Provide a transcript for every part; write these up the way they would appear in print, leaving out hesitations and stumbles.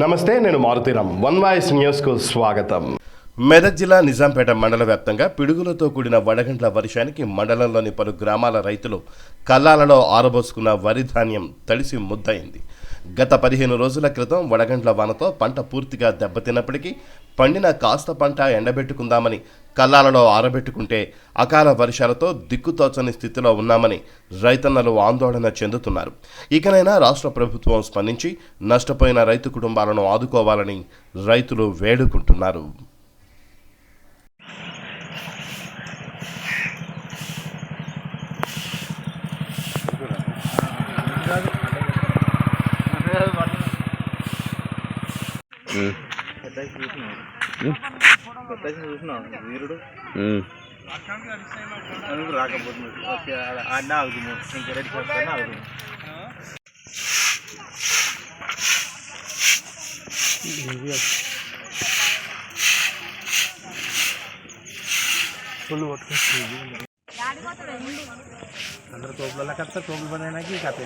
నమస్తే, నేను Maruthi Ram. One voice న్యూస్కు స్వాగతం. మెదక్ జిల్లా నిజాంపేట మండల వ్యాప్తంగా పిడుగులతో కూడిన వడగండ్ల వర్షానికి మండలంలోని పలు గ్రామాల రైతులు కల్లాలలో ఆరబోసుకున్న వరి ధాన్యం తడిసి ముద్దయింది. గత 15 రోజుల క్రితం వడగండ్ల వానతో పంట పూర్తిగా దెబ్బతిన్నప్పటికీ పండిన కాస్త పంట ఎండబెట్టుకుందామని కల్లాలలో ఆరబెట్టుకుంటే అకాల వర్షాలతో దిక్కుతోచని స్థితిలో ఉన్నామని రైతన్నలు ఆందోళన చెందుతున్నారు. ఇకనైనా రాష్ట్ర ప్రభుత్వం స్పందించి నష్టపోయిన రైతు కుటుంబాలను ఆదుకోవాలని రైతులు వేడుకుంటున్నారు. వీరుడు రాకపోతుంది అన్న అవుతుంది ఇంకా రెడీ చేస్తాను అవుతుంది. ఫుల్ కొట్టుకొస్తుంది అందరు తోపుల కట్ట తోపులు పడినాకి కథ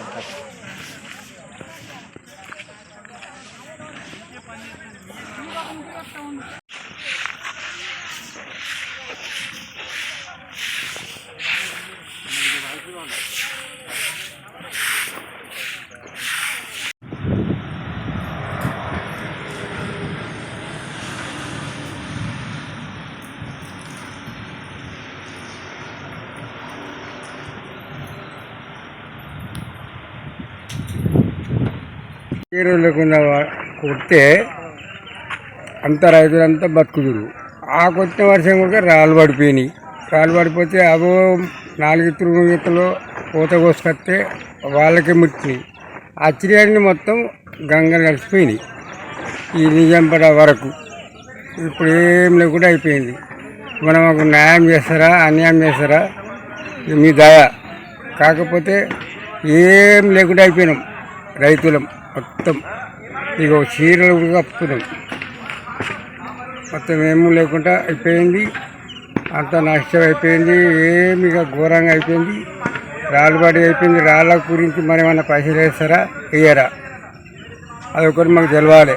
నీరు లేకుండా కొడితే అంత రైతులంతా బతుకుదురు. ఆ కొట్టిన వర్షం కూడా రాళ్ళు పడిపోయినాయి. రాళ్ళు పడిపోతే అవో 4 ఇత్తులు పూత కోసుకొస్తే వాళ్ళకే ముట్టినాయి. ఆ చిరియాడిని మొత్తం గంగలు కలిసిపోయినాయి. ఈ నిజాంపేట వరకు ఇప్పుడు ఏం లేకుండా అయిపోయింది. మనం ఒక న్యాయం చేస్తారా అన్యాయం చేస్తారా మీ దయ. కాకపోతే ఏం లేకుండా అయిపోయినాం రైతులం మొత్తం. ఇక చీరలు కూడా కప్పుతున్నాం. మొత్తం ఏమీ లేకుండా అయిపోయింది. అంత నష్టం అయిపోయింది. ఏమి ఇక ఘోరంగా అయిపోయింది. రాళ్ళబాటి అయిపోయింది. రాళ్ళ గురించి మరి ఏమన్నా పైసలు వేస్తారా వేయరా అదొకటి మాకు తెలవాలి.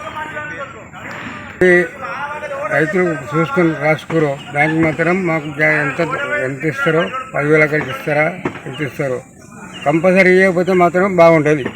రైతులు చూసుకొని రాసుకోరు. దానికి మాత్రం మాకు ఎంత ఇస్తారో 10,000 కలిసి ఇస్తారా ఎంత ఇస్తారో కంపల్సరీ ఇవ్వకపోతే మాత్రం బాగుంటుంది.